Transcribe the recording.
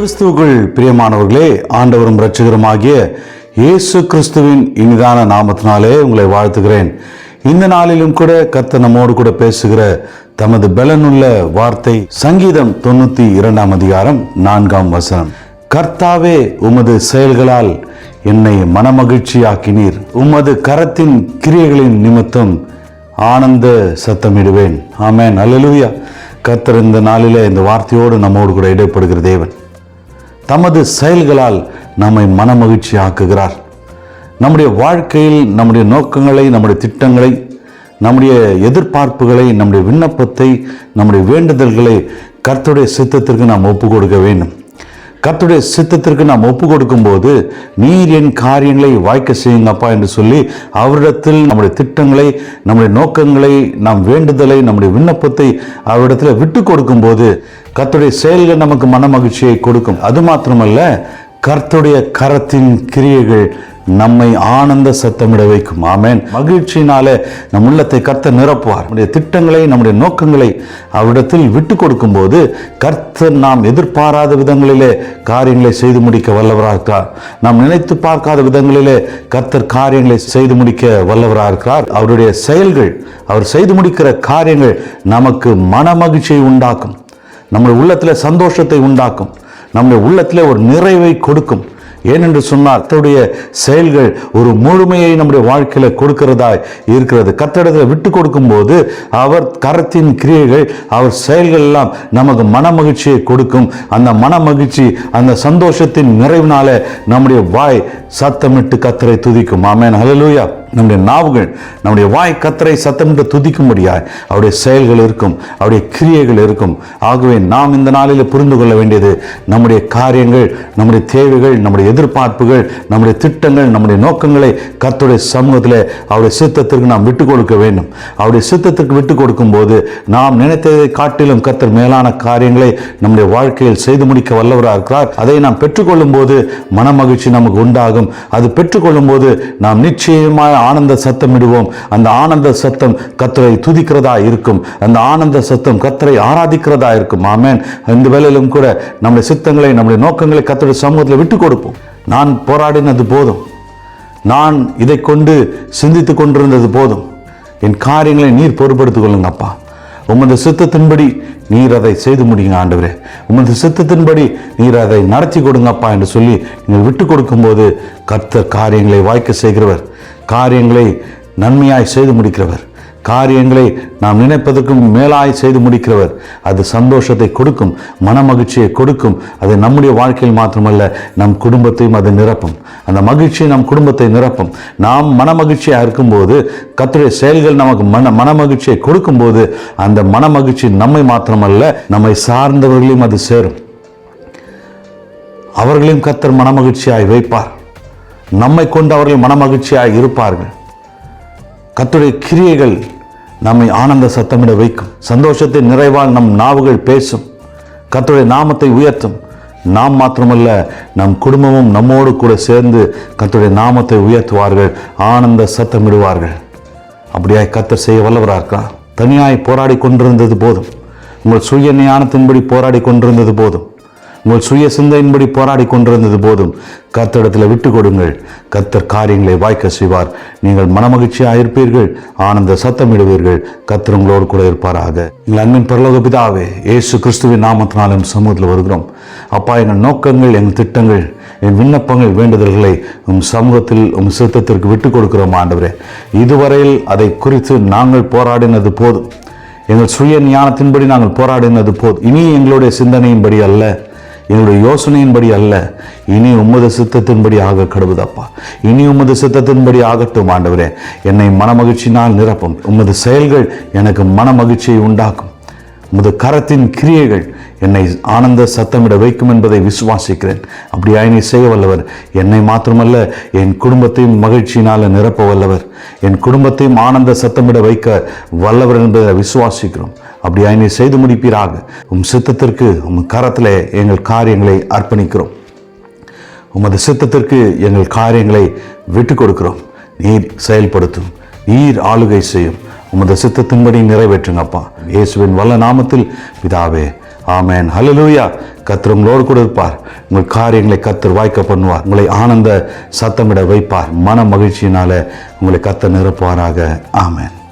கிறிஸ்துவுக்குள் பிரியமானவர்களே, ஆண்டவரும் இரட்சகருமாகிய இயேசு கிறிஸ்துவின் இனிதான நாமத்தினாலே உங்களை வாழ்த்துகிறேன். இந்த நாளிலும் கூட கர்த்தர் நம்மோடு கூட பேசுகிற தமது பலனுள்ள வார்த்தை சங்கீதம் 92 அதிகாரம் 4 கர்த்தாவே, உமது செயல்களால் என்னை மனமகிழ்ச்சியாக்கினீர். உமது கரத்தின் கிரியைகளின் நிமித்தம் ஆனந்த சத்தமிடுவேன். ஆமென், அல்லேலூயா. கர்த்தர் இந்த நாளிலே இந்த வார்த்தையோடு நம்மோடு கூட இடைப்படுகிற தேவன். தமது செயல்களால் நம்மை மனமகிழ்ச்சி ஆக்குகிறார். நம்முடைய வாழ்க்கையில் நம்முடைய நோக்கங்களை, நம்முடைய திட்டங்களை, நம்முடைய எதிர்பார்ப்புகளை, நம்முடைய விண்ணப்பத்தை, நம்முடைய வேண்டுதல்களை கர்த்தருடைய சித்தத்திற்கு நாம் ஒப்பு கொடுக்க வேண்டும். கர்த்தருடைய சித்தத்திற்கு நாம் ஒப்பு கொடுக்கும் போது, நீர் என் காரியங்களை வாய்க்க செய்யுங்கப்பா என்று சொல்லி அவரிடத்தில் நம்முடைய திட்டங்களை, நம்முடைய நோக்கங்களை, நாம் வேண்டுதலை, நம்முடைய விண்ணப்பத்தை அவரிடத்தில் விட்டு கொடுக்கும் போது கர்த்தருடைய செயல்கள் நமக்கு மன மகிழ்ச்சியை கொடுக்கும். அது மாத்திரமல்ல, கர்த்தருடைய கரத்தின் கிரியைகள் நம்மை ஆனந்த சத்தமிட வைக்கும். ஆமென். மகிழ்ச்சியினாலே நம் உள்ளத்தை கர்த்தர் நிரப்புவார். நம்முடைய திட்டங்களை, நம்முடைய நோக்கங்களை அவரிடத்தில் விட்டு கொடுக்கும் போது கர்த்தர் நாம் எதிர்பாராத விதங்களிலே காரியங்களை செய்து முடிக்க வல்லவராக இருக்கிறார். நாம் நினைத்து பார்க்காத விதங்களிலே கர்த்தர் காரியங்களை செய்து முடிக்க வல்லவராக இருக்கிறார். அவருடைய செயல்கள், அவர் செய்து முடிக்கிற காரியங்கள் நமக்கு மன மகிழ்ச்சியை உண்டாக்கும். நம்முடைய உள்ளத்தில் சந்தோஷத்தை உண்டாக்கும். நம்முடைய உள்ளத்தில் ஒரு நிறைவை கொடுக்கும். ஏனென்று சொன்னால் கர்த்தருடைய செயல்கள் ஒரு முழுமையை நம்முடைய வாழ்க்கையில கொடுக்கிறதா இருக்கிறது. கர்த்தரிடத்தில் விட்டு கொடுக்கும் போது அவர் கரத்தின் கிரியைகள், அவர் செயல்கள் எல்லாம் நமக்கு மன மகிழ்ச்சியை கொடுக்கும். அந்த மன மகிழ்ச்சி, அந்த சந்தோஷத்தின் நிறைவினால நம்முடைய வாய் சத்தமிட்டு கர்த்தரை துதிக்கும். ஆமென், அல்லேலூயா. நம்முடைய நாவுகள், நம்முடைய வாய் கர்த்தரை சத்தமிட்டு துதிக்கும்படியாய் அவருடைய செயல்கள் இருக்கும், அவருடைய கிரியைகள் இருக்கும். ஆகவே நாம் இந்த நாளில் புரிந்து கொள்ள வேண்டியது, நம்முடைய காரியங்கள், நம்முடைய தேவைகள், நம்முடைய எதிர்பார்ப்புகள், நம்முடைய திட்டங்கள், நம்முடைய நோக்கங்களை கர்த்தருடைய சமூகத்தில் அவருடைய சித்தத்திற்கு நாம் விட்டு கொடுக்க வேண்டும். அவருடைய சித்தத்திற்கு விட்டு கொடுக்கும் போது நாம் நினைத்ததை காட்டிலும் கர்த்தர் மேலான காரியங்களை நம்முடைய வாழ்க்கையில் செய்து முடிக்க வல்லவராக இருக்கிறார். அதை நாம் பெற்றுக்கொள்ளும் போது மன மகிழ்ச்சி நமக்கு உண்டாகும். அது பெற்றுக்கொள்ளும் போது நாம் நிச்சயமாக ஆனந்த சத்தமிடுவோம். அந்த ஆனந்த சத்தம் கர்த்தரை துதிக்கிறதா இருக்கும். அந்த ஆனந்த சத்தம் கர்த்தரை ஆராதிக்கிறதா இருக்கும். ஆமென். இந்த வேளையிலும் கூட நம்முடைய சித்தங்களை, நம்முடைய நோக்கங்களை கர்த்தருடைய சமூகத்தில் விட்டு கொடுப்போம். நான் போராடினது போதும், நான் இதை கொண்டு சிந்தித்துக் கொண்டிருந்தது போதும், என் காரியங்களை நீர் பொறுப்படுத்திக் கொள்ளுங்க அப்பா. உமது சித்தத்தின்படி நீர் அதை செய்து முடியுங்க ஆண்டவரே. உமது சித்தத்தின்படி நீர் அதை நடத்தி கொடுங்கப்பா என்று சொல்லி நீங்கள் விட்டு கொடுக்கும் போது கர்த்தர் காரியங்களை வாய்க்க செய்கிறவர், காரியங்களை நன்மையாய் செய்து முடிக்கிறவர், காரியங்களை நாம் நினைப்பதற்கும் மேலாய் செய்து முடிக்கிறவர். அது சந்தோஷத்தை கொடுக்கும், மன மகிழ்ச்சியை கொடுக்கும். அது நம்முடைய வாழ்க்கையில் மாத்திரமல்ல, நம் குடும்பத்தையும் அது நிரப்பும். அந்த மகிழ்ச்சி நம் குடும்பத்தை நிரப்பும். நாம் மன மகிழ்ச்சியாக இருக்கும்போது கர்த்தருடைய செயல்கள் நமக்கு மன மகிழ்ச்சியை கொடுக்கும் போது அந்த மன மகிழ்ச்சி நம்மை மாத்திரமல்ல, நம்மை சார்ந்தவர்களையும் அது சேரும். அவர்களையும் கர்த்தர் மன மகிழ்ச்சியாய் வைப்பார். நம்மை கொண்டு அவர்கள் மன மகிழ்ச்சியாய் இருப்பார்கள். கர்த்தருடைய கிரியைகள் நம்மை ஆனந்த சத்தமிட வைக்கும். சந்தோஷத்தின் நிறைவால் நம் நாவுகள் பேசும், கர்த்தருடைய நாமத்தை உயர்த்தும். நாம் மாத்திரமல்ல, நம் குடும்பமும் நம்மோடு கூட சேர்ந்து கர்த்தருடைய நாமத்தை உயர்த்துவார்கள், ஆனந்த சத்தமிடுவார்கள். அப்படியாய் கர்த்தர் செய்ய வல்லவராக இருக்கிறார். தனியாய் போராடி கொண்டிருந்தது போதும், உங்கள் சுய ஞானத்தின்படி போராடி கொண்டிருந்தது போதும், உங்கள் சுய சிந்தையின்படி போராடி கொண்டிருந்தது போதும், கர்த்தரிடத்தில் விட்டு கொடுங்கள். கர்த்தர் காரியங்களை வாய்க்க செய்வார். நீங்கள் மனமகிழ்ச்சியாக இருப்பீர்கள், ஆனந்த சத்தமிடுவீர்கள். கர்த்தர் உங்களோடு கூட இருப்பாராக. எங்கள் அன்பின் பரலோக பிதாவே, இயேசு கிறிஸ்துவின் நாமத்தினாலும் சமூகத்தில் வருகிறோம் அப்பா. எங்கள் நோக்கங்கள், எங்கள் திட்டங்கள், என் விண்ணப்பங்கள், வேண்டுதல்களை சமூகத்தில் சித்தத்திற்கு விட்டு கொடுக்கிறோம் ஆண்டவரே. இதுவரையில் அதை குறித்து நாங்கள் போராடினது போதும், எங்கள் சுய ஞானத்தின்படி நாங்கள் போராடினது போதும். இனி எங்களுடைய சிந்தனையின்படி அல்ல, என்னுடைய யோசனையின்படி அல்ல, இனி உமது சித்தத்தின்படி ஆக கடவுதப்பா. இனி உமது சித்தத்தின்படி ஆகட்டும் ஆண்டவரே. என்னை மனமகிழ்ச்சினால் நிரப்பும். உமது செயல்கள் எனக்கு மன மகிழ்ச்சியை உண்டாக்கும். உமது கரத்தின் கிரியைகள் என்னை ஆனந்த சத்தமிட வைக்கும் என்பதை விசுவாசிக்கிறேன். அப்படியாய் நீ செய்ய வல்லவர். என்னை மாத்திரமல்ல, என் குடும்பத்தையும் மகிழ்ச்சியினால் நிரப்ப வல்லவர். என் குடும்பத்தையும் ஆனந்த சத்தமிட வைக்க வல்லவர் என்பதை விசுவாசிக்கிறோம். அப்படியாய் நீ செய்து முடிப்பீராக. உம் சித்தத்திற்கு உம் கரத்திலே எங்கள் காரியங்களை அர்ப்பணிக்கிறோம். உமது சித்தத்திற்கு எங்கள் காரியங்களை விட்டு கொடுக்கிறோம். நீர் செயல்படுத்தும், நீர் ஆளுகை செய்யும். உமது சித்தத்தின்படி நிறைவேற்றுங்கப்பா. இயேசுவின் வல்ல நாமத்தில் பிதாவே, ஆமென். ஹல்லேலூயா. கர்த்தர் உங்களோடு கூட இருப்பார். உங்கள் காரியங்களை கர்த்தர் வாய்க்க பண்ணுவார். உங்களை ஆனந்த சத்தமிட வைப்பார். மன மகிழ்ச்சியினால உங்களை கர்த்தர் நிரப்புவாராக. ஆமென்.